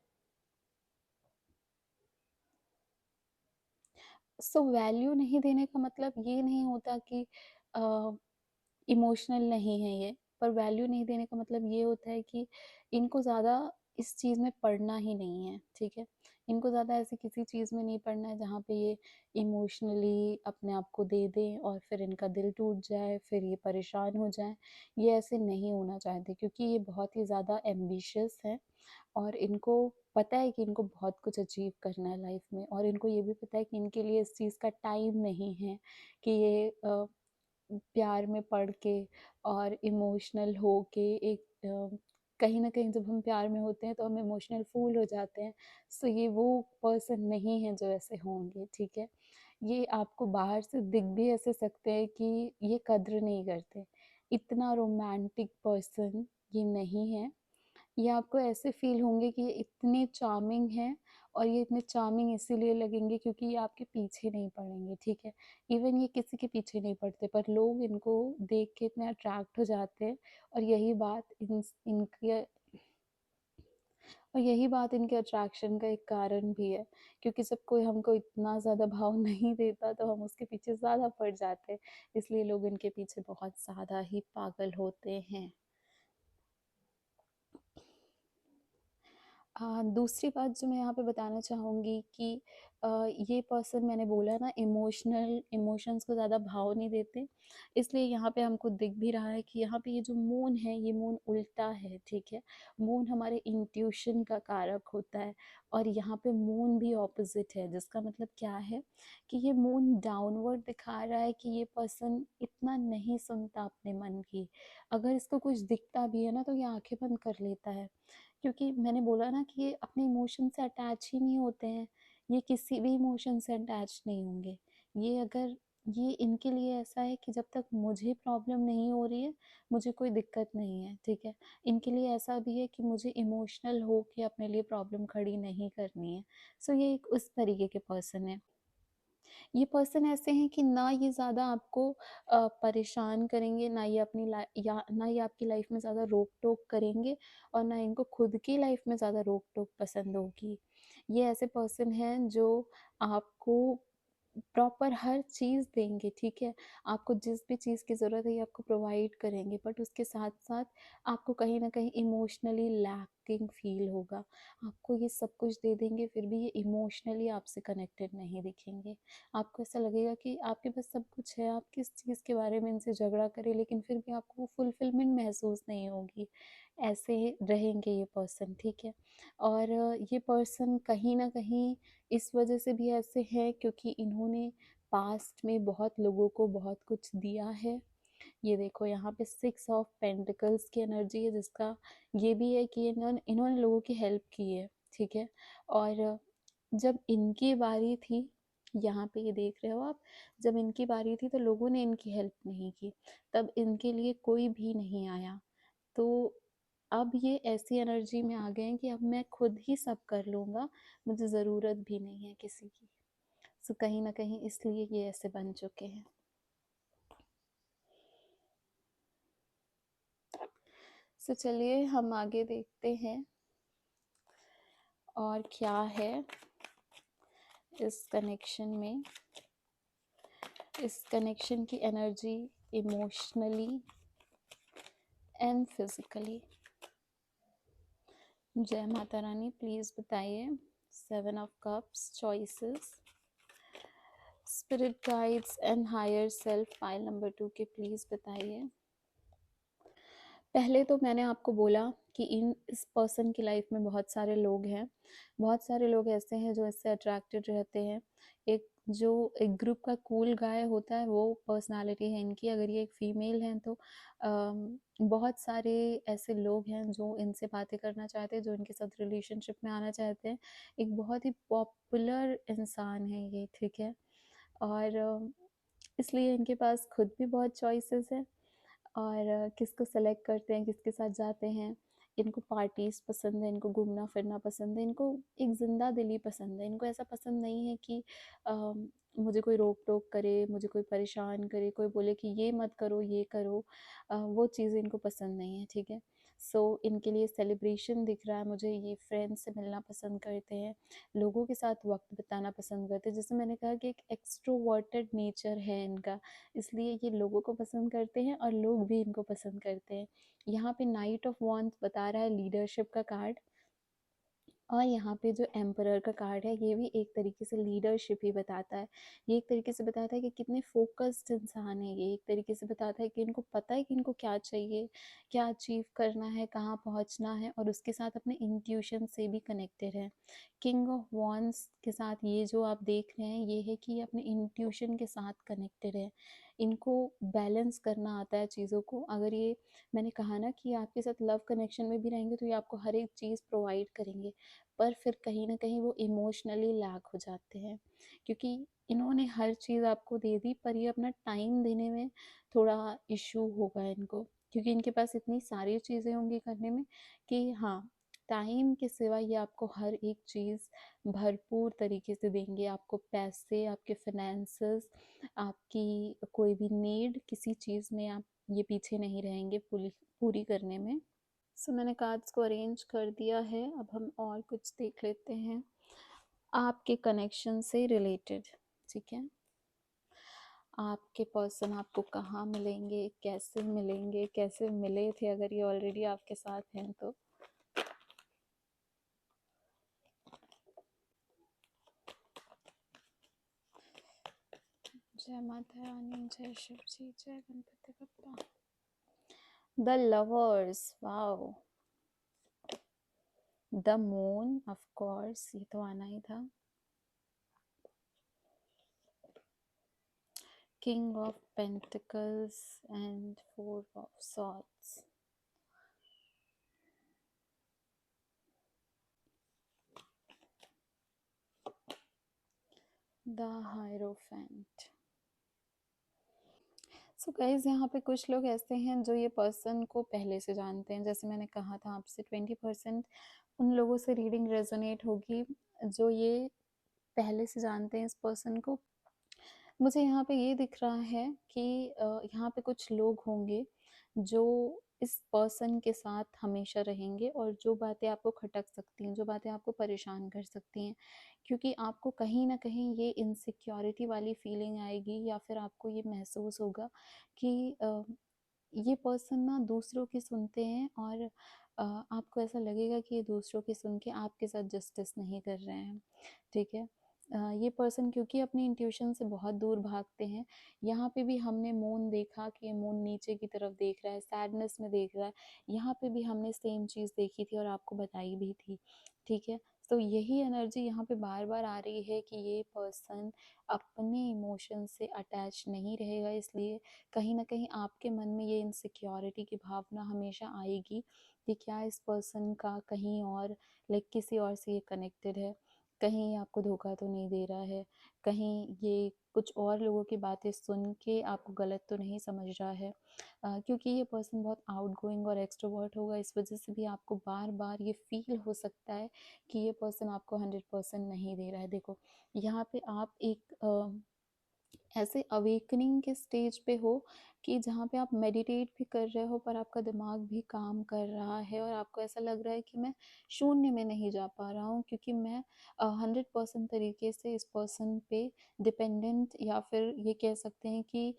Speaker 1: सो वैल्यू नहीं देने का मतलब ये नहीं होता कि अ, इमोशनल नहीं है ये, पर वैल्यू नहीं देने का मतलब ये होता है कि इनको ज़्यादा इस चीज़ में पड़ना ही नहीं है, ठीक है? इनको ज़्यादा ऐसी किसी चीज़ में नहीं पड़ना है जहाँ पे ये इमोशनली अपने आप को दे दें और फिर इनका दिल टूट जाए, फिर ये परेशान हो जाएँ। ये ऐसे नहीं होना चाहते, क्योंकि ये बहुत ही ज़्यादा एम्बिशियस हैं और इनको पता है कि इनको बहुत कुछ अचीव करना है लाइफ में, और इनको ये भी पता है कि इनके लिए इस चीज़ का टाइम नहीं है कि ये प्यार में पड़ के और इमोशनल हो के एक कहीं न कहीं जब हम प्यार में होते हैं तो हम इमोशनल फूल हो जाते हैं। सो ये वो पर्सन नहीं है जो ऐसे होंगे, ठीक है? ये आपको बाहर से दिख भी ऐसे सकते हैं कि ये कद्र नहीं करते। इतना रोमांटिक पर्सन ये नहीं है। ये आपको ऐसे फ़ील होंगे कि ये इतने चार्मिंग हैं, और ये इतने चार्मिंग इसीलिए लगेंगे क्योंकि ये आपके पीछे नहीं पड़ेंगे, ठीक है? इवन ये किसी के पीछे नहीं पड़ते, पर लोग इनको देख के इतने अट्रैक्ट हो जाते हैं, और यही बात इनके अट्रैक्शन का एक कारण भी है, क्योंकि जब कोई हमको इतना ज़्यादा भाव नहीं देता तो हम उसके पीछे ज़्यादा पड़ जाते हैं, इसलिए लोग इनके पीछे बहुत ज़्यादा ही पागल होते हैं। दूसरी बात जो मैं यहाँ पे बताना चाहूँगी कि ये पर्सन मैंने बोला ना इमोशंस को ज़्यादा भाव नहीं देते, इसलिए यहाँ पे हमको दिख भी रहा है कि यहाँ पे ये जो मून है, ये मून उल्टा है, ठीक है? मून हमारे इंट्यूशन का कारक होता है, और यहाँ पे मून भी ऑपोजिट है, जिसका मतलब क्या है कि ये मून डाउनवर्ड दिखा रहा है कि ये पर्सन इतना नहीं सुनता अपने मन की। अगर इसको कुछ दिखता भी है ना तो ये आंखें बंद कर लेता है, क्योंकि मैंने बोला ना कि ये अपने इमोशन से अटैच ही नहीं होते हैं, ये किसी भी इमोशन से अटैच नहीं होंगे। ये अगर ये इनके लिए ऐसा है कि जब तक मुझे प्रॉब्लम नहीं हो रही है, मुझे कोई दिक्कत नहीं है, ठीक है? इनके लिए ऐसा भी है कि मुझे इमोशनल हो के अपने लिए प्रॉब्लम खड़ी नहीं करनी है। सो ये एक उस तरीके के पर्सन है। ये पर्सन ऐसे हैं कि ना ये ज़्यादा आपको परेशान करेंगे, ना ये ना ये आपकी लाइफ में ज़्यादा रोक-टोक करेंगे, और ना इनको खुद की लाइफ में ज़्यादा रोक-टोक पसंद होगी। ये ऐसे पर्सन हैं जो आपको प्रॉपर हर चीज़ देंगे, ठीक है? आपको जिस भी चीज़ की ज़रूरत है ये आपको प्रोवाइड करेंगे, बट उसके साथ-साथ आपको कहीं न कहीं इमोशनली लैक लैकिंग फील होगा। आपको ये सब कुछ दे देंगे फिर भी ये इमोशनली आपसे कनेक्टेड नहीं दिखेंगे। आपको ऐसा लगेगा कि आपके पास सब कुछ है, आप किस चीज़ के बारे में इनसे झगड़ा करें, लेकिन फिर भी आपको वो फुलफिलमेंट महसूस नहीं होगी। ऐसे रहेंगे ये पर्सन, ठीक है। और ये पर्सन कहीं ना कहीं इस वजह से भी ऐसे हैं क्योंकि इन्होंने पास्ट में बहुत लोगों को बहुत कुछ दिया है। ये देखो यहाँ पे 6 ऑफ पेंटिकल्स की एनर्जी है, जिसका ये भी है कि इन्होंने इन्होंने लोगों की हेल्प की है, ठीक है। और जब इनकी बारी थी, यहाँ पे ये देख रहे हो आप, जब इनकी बारी थी तो लोगों ने इनकी हेल्प नहीं की, तब इनके लिए कोई भी नहीं आया। तो अब ये ऐसी एनर्जी में आ गए हैं कि अब मैं खुद ही सब कर लूँगा, मुझे ज़रूरत भी नहीं है किसी की। सो कहीं ना कहीं इसलिए ये ऐसे बन चुके हैं। सो चलिए हम आगे देखते हैं और क्या है इस कनेक्शन में। इस कनेक्शन की एनर्जी इमोशनली एंड फिजिकली। जय माता रानी, प्लीज बताइए। 7 of cups, choices, spirit guides and higher self, pile number 2 के प्लीज बताइए। पहले तो मैंने आपको बोला कि इस पर्सन की लाइफ में बहुत सारे लोग हैं, बहुत सारे लोग ऐसे हैं जो इससे अट्रैक्टेड रहते हैं। एक ग्रुप का कूल गाय होता है, वो पर्सनालिटी है इनकी। अगर ये एक फीमेल हैं तो बहुत सारे ऐसे लोग हैं जो इनसे बातें करना चाहते हैं, जो इनके साथ रिलेशनशिप में आना चाहते हैं। एक बहुत ही पॉपुलर इंसान है ये, ठीक है। और इसलिए इनके पास खुद भी बहुत चॉइसेस है, और किसको सेलेक्ट करते हैं, किसके साथ जाते हैं। इनको पार्टीज़ पसंद है, इनको घूमना फिरना पसंद है, इनको एक ज़िंदा दिली पसंद है। इनको ऐसा पसंद नहीं है कि मुझे कोई रोक टोक करे, मुझे कोई परेशान करे, कोई बोले कि ये मत करो ये करो, वो चीज़ इनको पसंद नहीं है, ठीक है। सो इनके लिए सेलिब्रेशन दिख रहा है मुझे। ये फ्रेंड्स से मिलना पसंद करते हैं, लोगों के साथ वक्त बिताना पसंद करते हैं। जैसे मैंने कहा कि एक एक्सट्रोवर्टेड नेचर है इनका, इसलिए ये लोगों को पसंद करते हैं और लोग भी इनको पसंद करते हैं। यहाँ पे नाइट ऑफ वॉन्ड्स बता रहा है लीडरशिप का कार्ड, और यहाँ पे जो एम्परर का कार्ड है ये भी एक तरीके से लीडरशिप ही बताता है। ये एक तरीके से बताता है कि कितने फोकस्ड इंसान है ये। एक तरीके से बताता है कि इनको पता है कि इनको क्या चाहिए, क्या अचीव करना है, कहाँ पहुँचना है, और उसके साथ अपने इंट्यूशन से भी कनेक्टेड है। किंग ऑफ वॉन्ड्स के साथ ये जो आप देख रहे हैं ये है कि ये अपने इंट्यूशन के साथ कनेक्टेड है। इनको बैलेंस करना आता है चीज़ों को। अगर ये, मैंने कहा ना कि आपके साथ लव कनेक्शन में भी रहेंगे तो ये आपको हर एक चीज़ प्रोवाइड करेंगे, पर फिर कहीं ना कहीं वो इमोशनली लैक हो जाते हैं, क्योंकि इन्होंने हर चीज़ आपको दे दी पर ये अपना टाइम देने में थोड़ा इशू होगा इनको, क्योंकि इनके पास इतनी सारी चीज़ें होंगी करने में कि हाँ, टाइम के सिवा ये आपको हर एक चीज़ भरपूर तरीके से देंगे। आपको पैसे, आपके फाइनेंसेस, आपकी कोई भी नीड, किसी चीज़ में आप ये पीछे नहीं रहेंगे पूरी पूरी करने में। सो मैंने कार्ड्स को अरेंज कर दिया है। अब हम और कुछ देख लेते हैं आपके कनेक्शन से रिलेटेड, ठीक है। आपके पर्सन आपको कहाँ मिलेंगे, कैसे मिलेंगे, कैसे मिले थे अगर ये ऑलरेडी आपके साथ हैं तो। जय माता रानी, जय शिव जी, जय Ganpati Bappa. The lovers, wow. The moon, of course ये तो आना ही था। King of Pentacles and 4 of Swords. The Hierophant. So guys यहाँ पे कुछ लोग ऐसे हैं जो ये पर्सन को पहले से जानते हैं। जैसे मैंने कहा था आपसे 20% उन लोगों से रीडिंग रेजोनेट होगी जो ये पहले से जानते हैं इस पर्सन को। मुझे यहाँ पे ये दिख रहा है कि यहाँ पे कुछ लोग होंगे जो इस पर्सन के साथ हमेशा रहेंगे, और जो बातें आपको खटक सकती हैं, जो बातें आपको परेशान कर सकती हैं, क्योंकि आपको कहीं ना कहीं ये इनसिक्योरिटी वाली फीलिंग आएगी, या फिर आपको ये महसूस होगा कि ये पर्सन ना दूसरों की सुनते हैं और आपको ऐसा लगेगा कि ये दूसरों की सुन के आपके साथ जस्टिस नहीं कर रहे हैं, ठीक है? ये पर्सन क्योंकि अपनी इंट्यूशन से बहुत दूर भागते हैं, यहाँ पे भी हमने मून देखा कि ये मून नीचे की तरफ देख रहा है, सैडनेस में देख रहा है, यहाँ पे भी हमने सेम चीज़ देखी थी और आपको बताई भी थी, ठीक है? तो यही एनर्जी यहाँ पे बार-बार आ रही है कि ये पर्सन अपने इमोशन से अटैच नहीं रहेगा, इसलिए कहीं न कहीं आपके मन में ये इनसिक्योरिटी की भावना हमेशा आएगी कि क्या इस पर्सन का कहीं और लाइक किसी और से ये कनेक्टेड है, कहीं ये आपको धोखा तो नहीं दे रहा है, कहीं ये कुछ और लोगों की बातें सुन के आपको गलत तो नहीं समझ रहा है। क्योंकि ये पर्सन बहुत आउटगोइंग और एक्सट्रोवर्ट होगा, इस वजह से भी आपको बार-बार ये फ़ील हो सकता है कि ये पर्सन आपको 100% नहीं दे रहा है। देखो, यहाँ पे आप एक ऐसे अवेकनिंग के स्टेज पे हो कि जहाँ पे आप मेडिटेट भी कर रहे हो पर आपका दिमाग भी काम कर रहा है और आपको ऐसा लग रहा है कि मैं शून्य में नहीं जा पा रहा हूँ, क्योंकि मैं 100% तरीके से इस पर्सन पे डिपेंडेंट या फिर ये कह सकते हैं कि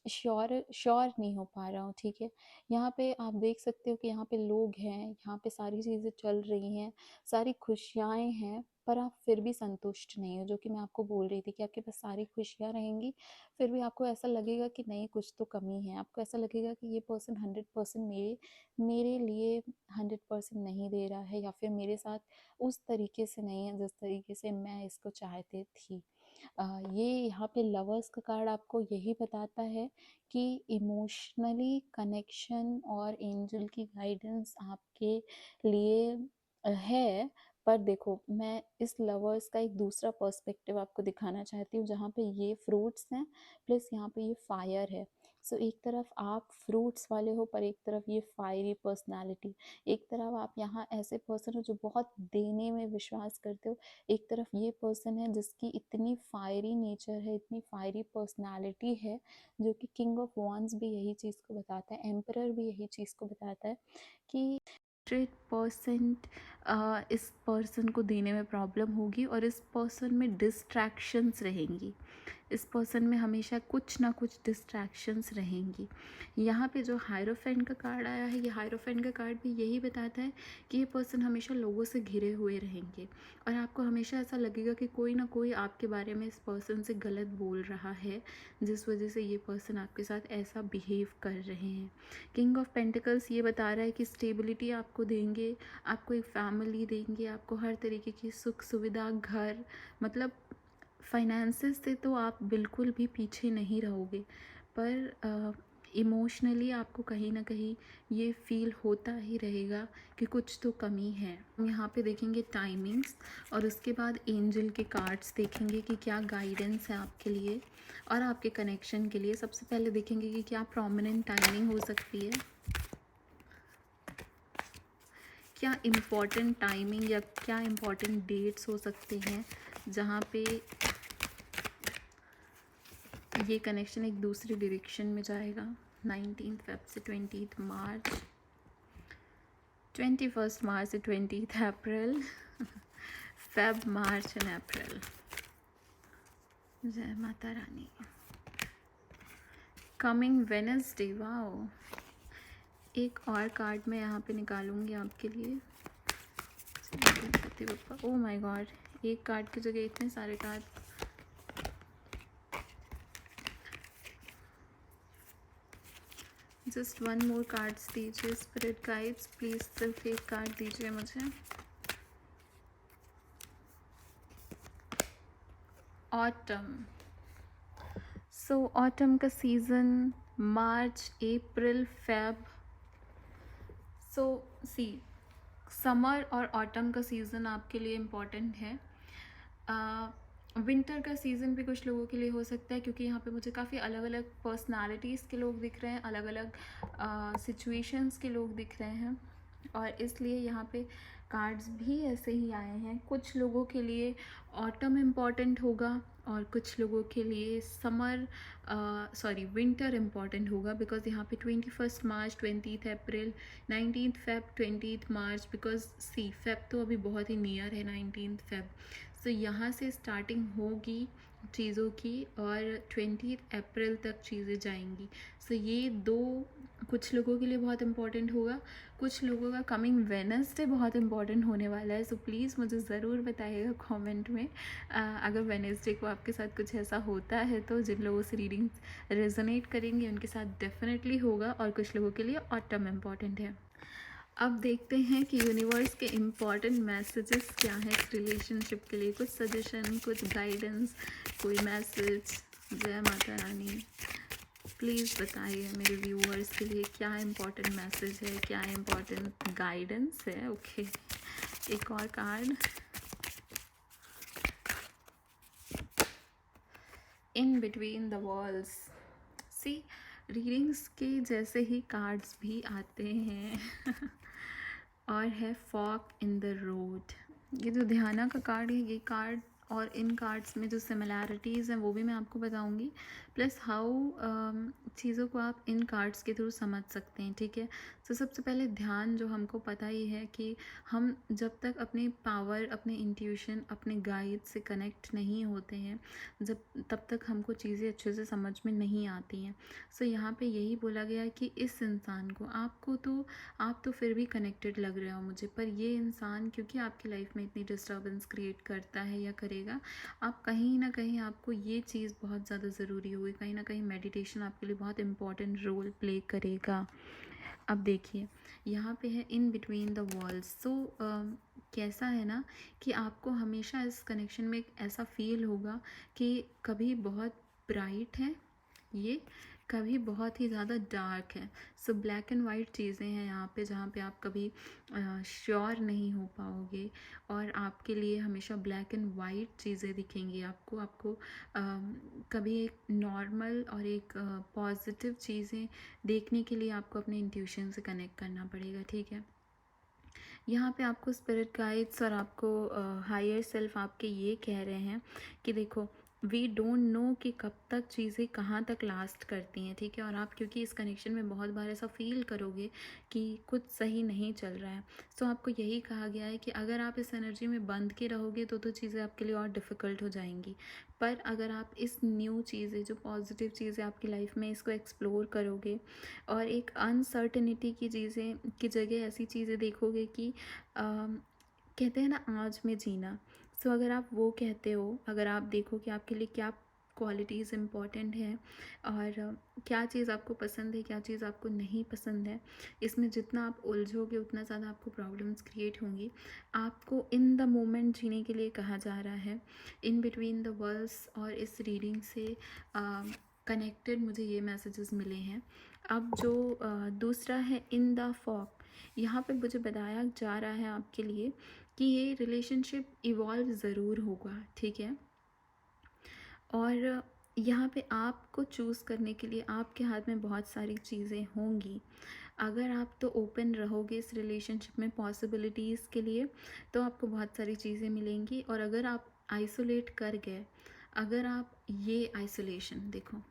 Speaker 1: श्योर श्योर नहीं हो पा रहा हूँ, ठीक है? यहाँ पे आप देख सकते हो कि यहाँ पे लोग हैं, यहाँ पे सारी चीज़ें चल रही हैं, सारी खुशियाँ हैं, पर आप फिर भी संतुष्ट नहीं हो, जो कि मैं आपको बोल रही थी कि आपके पास सारी खुशियाँ रहेंगी, फिर भी आपको ऐसा लगेगा कि नहीं, कुछ तो कमी है। आपको ऐसा लगेगा कि ये पर्सन 100% मेरे मेरे लिए 100% नहीं दे रहा है, या फिर मेरे साथ उस तरीके से नहीं है जिस तरीके से मैं इसको चाहती थी। ये यहाँ पे लवर्स का कार्ड आपको यही बताता है कि इमोशनली कनेक्शन और एंजल की गाइडेंस आपके लिए है। पर देखो, मैं इस लवर्स का एक दूसरा पर्सपेक्टिव आपको दिखाना चाहती हूँ, जहाँ पे ये फ्रूट्स हैं प्लस यहाँ पे ये फायर है। सो एक तरफ आप फ्रूट्स वाले हो, पर एक तरफ ये फायरी पर्सनालिटी। एक तरफ आप यहाँ ऐसे पर्सन हो जो बहुत देने में विश्वास करते हो, एक तरफ ये पर्सन है जिसकी इतनी फायरी नेचर है, इतनी फायरी पर्सनालिटी है, जो कि किंग ऑफ वॉन्ड्स भी यही चीज़ को बताता है, एम्परर भी यही चीज़ को बताता है कि 100% इस पर्सन को देने में प्रॉब्लम होगी और इस पर्सन में डिस्ट्रैक्शंस रहेंगी। इस पर्सन में हमेशा कुछ ना कुछ डिस्ट्रैक्शंस रहेंगी। यहाँ पे जो हायरोफेंट का कार्ड आया है, ये हायरोफेंट का कार्ड भी यही बताता है कि ये पर्सन हमेशा लोगों से घिरे हुए रहेंगे और आपको हमेशा ऐसा लगेगा कि कोई ना कोई आपके बारे में इस पर्सन से गलत बोल रहा है, जिस वजह से ये पर्सन आपके साथ ऐसा बिहेव कर रहे हैं। किंग ऑफ पेंटिकल्स ये बता रहा है कि स्टेबिलिटी आपको देंगे, आपको एक फैमिली देंगे, आपको हर तरीके की सुख सुविधा, घर, मतलब फाइनेंसेस से तो आप बिल्कुल भी पीछे नहीं रहोगे, पर इमोशनली आपको कहीं ना कहीं ये फील होता ही रहेगा कि कुछ तो कमी है। हम यहाँ पे देखेंगे टाइमिंग्स और उसके बाद एंजल के कार्ड्स देखेंगे कि क्या गाइडेंस है आपके लिए और आपके कनेक्शन के लिए। सबसे पहले देखेंगे कि क्या प्रोमिनेंट टाइमिंग हो सकती है, क्या इम्पोर्टेंट टाइमिंग या क्या इम्पोर्टेंट डेट्स हो सकते हैं जहाँ पे ये कनेक्शन एक दूसरी डायरेक्शन में जाएगा। 19 फेब से 20 मार्च, 21 मार्च से 20 अप्रैल, फेब, मार्च एंड अप्रैल। जय Mata Rani. Coming Wednesday, wow. एक और कार्ड मैं यहाँ पे निकालूंगी आपके लिए। ओह माय गॉड, एक कार्ड की जगह इतने सारे card. Just one more cards दीजिए स्पिरिट गाइड्स प्लीज़, सिर्फ एक कार्ड दीजिए मुझे। ऑटम। सो ऑटम का सीज़न मार्च, अप्रैल, फेब। सो सी, समर और ऑटम का सीज़न आपके लिए इम्पॉर्टेंट है। विंटर का सीज़न भी कुछ लोगों के लिए हो सकता है, क्योंकि यहाँ पे मुझे काफ़ी अलग अलग पर्सनालिटीज़ के लोग दिख रहे हैं, अलग अलग सिचुएशंस के लोग दिख रहे हैं, और इसलिए यहाँ पे कार्ड्स भी ऐसे ही आए हैं। कुछ लोगों के लिए ऑटम इम्पॉर्टेंट होगा, और कुछ लोगों के लिए समर विंटर इम्पॉर्टेंट होगा, बिकॉज यहाँ पे 21 March, 20 April, 19 Feb, 20 March, because see Feb तो अभी बहुत ही नियर है 19 फेब। सो यहाँ से स्टार्टिंग होगी चीज़ों की और 20 अप्रैल तक चीज़ें जाएंगी। सो ये दो कुछ लोगों के लिए बहुत इम्पॉर्टेंट होगा। कुछ लोगों का कमिंग वेडनेसडे बहुत इंपॉर्टेंट होने वाला है। सो प्लीज़ मुझे ज़रूर बताइएगा कमेंट में अगर वेडनेसडे को आपके साथ कुछ ऐसा होता है तो जिन लोगों से रीडिंग्स रेजोनेट करेंगे उनके साथ डेफिनेटली होगा, और कुछ लोगों के लिए ऑटम इम्पॉर्टेंट है। अब देखते हैं कि यूनिवर्स के इम्पॉर्टेंट मैसेजेस क्या हैं इस रिलेशनशिप के लिए। कुछ सजेशन, कुछ गाइडेंस, कोई मैसेज। जय माता रानी, प्लीज़ बताइए मेरे व्यूअर्स के लिए क्या इम्पोर्टेंट मैसेज है, क्या इम्पोर्टेंट गाइडेंस है। ओके, एक और card. In between the walls. See, readings के जैसे ही कार्ड्स भी आते हैं और है फॉक इन द रोड। ये जो ध्याना का कार्ड है, ये कार्ड और इन कार्ड्स में जो सिमिलैरिटीज़ हैं वो भी मैं आपको बताऊंगी, प्लस हाउ चीज़ों को आप इन कार्ड्स के थ्रू समझ सकते हैं। ठीक है, तो सबसे पहले ध्यान जो हमको पता ही है कि हम जब तक अपनी पावर, अपने इंट्यूशन, अपने गाइड से कनेक्ट नहीं होते हैं तब तक हमको चीज़ें अच्छे से समझ में नहीं आती हैं। सो यहाँ पे यही बोला गया है कि इस इंसान को, आप तो फिर भी कनेक्टेड लग रहे हो मुझे, पर ये इंसान क्योंकि आपकी लाइफ में इतनी डिस्टर्बेंस क्रिएट करता है या करेगा, आप कहीं ना कहीं आपको ये चीज़ बहुत ज़्यादा ज़रूरी होगी, कहीं ना कहीं मेडिटेशन आपके लिए बहुत इंपॉर्टेंट रोल प्ले करेगा। अब देखिए यहाँ पे है इन बिटवीन द वॉल्स। सो कैसा है ना कि आपको हमेशा इस कनेक्शन में एक ऐसा फील होगा कि कभी बहुत ब्राइट है ये, कभी बहुत ही ज़्यादा डार्क है। सो ब्लैक एंड वाइट चीज़ें हैं यहाँ पे, जहाँ पे आप कभी श्योर नहीं हो पाओगे, और आपके लिए हमेशा ब्लैक एंड वाइट चीज़ें दिखेंगी आपको कभी एक नॉर्मल और एक पॉजिटिव चीज़ें देखने के लिए आपको अपने इंट्यूशन से कनेक्ट करना पड़ेगा। ठीक है, यहाँ पे आपको स्पिरिट गाइड्स और आपको हायर सेल्फ आपके ये कह रहे हैं कि देखो, वी डोंट नो कि कब तक चीज़ें कहाँ तक लास्ट करती हैं। ठीक है, और आप क्योंकि इस कनेक्शन में बहुत बार ऐसा फील करोगे कि कुछ सही नहीं चल रहा है, तो आपको यही कहा गया है कि अगर आप इस एनर्जी में बंद के रहोगे तो चीज़ें आपके लिए और डिफ़िकल्ट हो जाएंगी। पर अगर आप इस न्यू चीज़ें, जो पॉजिटिव चीज़ें आपकी लाइफ में, इसको एक्सप्लोर करोगे और एक अनसर्टेनिटी की चीज़ें की जगह ऐसी चीज़ें देखोगे कि कहते हैं ना आज में जीना। सो अगर आप वो कहते हो, अगर आप देखो कि आपके लिए क्या क्वालिटीज़ इम्पॉर्टेंट हैं और क्या चीज़ आपको पसंद है, क्या चीज़ आपको नहीं पसंद है, इसमें जितना आप उलझोगे उतना ज़्यादा आपको प्रॉब्लम्स क्रिएट होंगी। आपको इन द मोमेंट जीने के लिए कहा जा रहा है, इन बिटवीन द वर्ल्ड्स। और इस रीडिंग से कनेक्टेड मुझे ये मैसेजेस मिले हैं। अब जो दूसरा है इन द फॉग, यहाँ पे मुझे बताया जा रहा है आपके लिए कि ये रिलेशनशिप इवॉल्व ज़रूर होगा। ठीक है, और यहाँ पे आपको चूज़ करने के लिए आपके हाथ में बहुत सारी चीज़ें होंगी। अगर आप तो ओपन रहोगे इस रिलेशनशिप में पॉसिबिलिटीज़ के लिए, तो आपको बहुत सारी चीज़ें मिलेंगी। और अगर आप आइसोलेट कर गए, अगर आप ये आइसोलेशन देखो,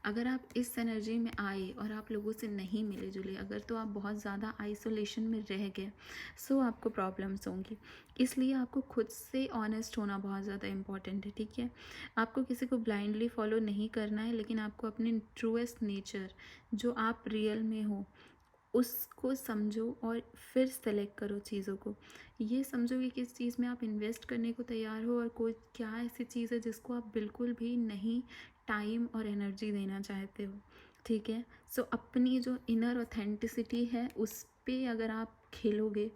Speaker 1: अगर आप इस एनर्जी में आए और आप लोगों से नहीं मिले जुले, अगर तो आप बहुत ज़्यादा आइसोलेशन में रह गए, सो आपको प्रॉब्लम्स होंगी। इसलिए आपको खुद से ऑनेस्ट होना बहुत ज़्यादा इम्पॉर्टेंट है। ठीक है, आपको किसी को ब्लाइंडली फॉलो नहीं करना है, लेकिन आपको अपने ट्रूएस्ट नेचर, जो आप रियल में हो, उसको समझो और फिर सेलेक्ट करो चीज़ों को। ये समझो कि किस चीज़ में आप इन्वेस्ट करने को तैयार हो और कोई क्या ऐसी चीज़ है जिसको आप बिल्कुल भी नहीं टाइम और एनर्जी देना चाहते हो। ठीक है, सो अपनी जो इनर ऑथेंटिसिटी है उस पर अगर आप खेलोगे,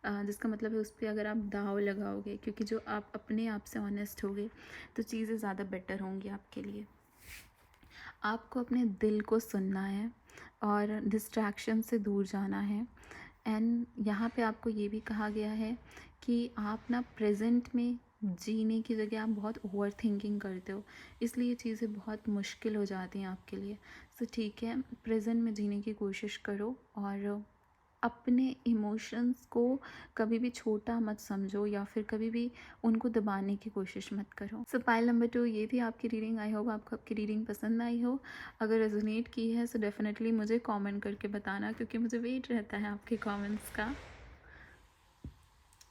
Speaker 1: जिसका मतलब है उस पर अगर आप दाव लगाओगे, क्योंकि जो आप अपने आप से ऑनेस्ट होगे तो चीज़ें ज़्यादा बेटर होंगी आपके लिए। आपको अपने दिल को सुनना है और डिस्ट्रैक्शन से दूर जाना है। एंड यहाँ पे आपको ये भी कहा गया है कि आप ना प्रेजेंट में जीने की जगह आप बहुत ओवर थिंकिंग करते हो, इसलिए चीज़ें बहुत मुश्किल हो जाती हैं आपके लिए। सो ठीक है, प्रेजेंट में जीने की कोशिश करो और अपने इमोशंस को कभी भी छोटा मत समझो या फिर कभी भी उनको दबाने की कोशिश मत करो। सो पाइल नंबर 2 ये थी आपकी रीडिंग। आई होप आपको आपकी रीडिंग पसंद आई हो। अगर रेजोनेट की है सो डेफिनेटली मुझे कमेंट करके बताना, क्योंकि मुझे वेट रहता है आपके कमेंट्स का।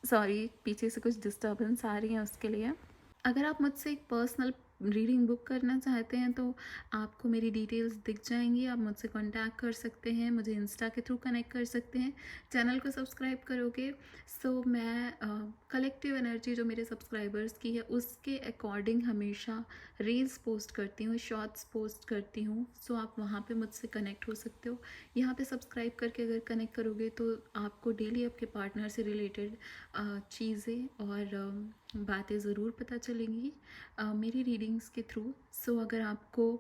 Speaker 1: सॉरी, पीछे से कुछ डिस्टर्बेंस आ रही है उसके लिए। अगर आप मुझसे एक पर्सनल रीडिंग बुक करना चाहते हैं तो आपको मेरी डिटेल्स दिख जाएंगी। आप मुझसे कांटेक्ट कर सकते हैं, मुझे इंस्टा के थ्रू कनेक्ट कर सकते हैं। चैनल को सब्सक्राइब करोगे सो मैं कलेक्टिव एनर्जी जो मेरे सब्सक्राइबर्स की है उसके अकॉर्डिंग हमेशा रील्स पोस्ट करती हूँ, शॉर्ट्स पोस्ट करती हूँ। सो आप वहाँ पे मुझसे कनेक्ट हो सकते हो। यहाँ पे सब्सक्राइब करके अगर कनेक्ट करोगे तो आपको डेली आपके पार्टनर से रिलेटेड चीज़ें और बातें ज़रूर पता चलेंगी मेरी रीडिंग्स के थ्रू। सो अगर आपको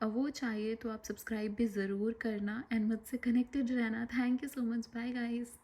Speaker 1: वो चाहिए तो आप सब्सक्राइब भी ज़रूर करना एंड मुझसे कनेक्टेड रहना। Thank you so much. Bye guys.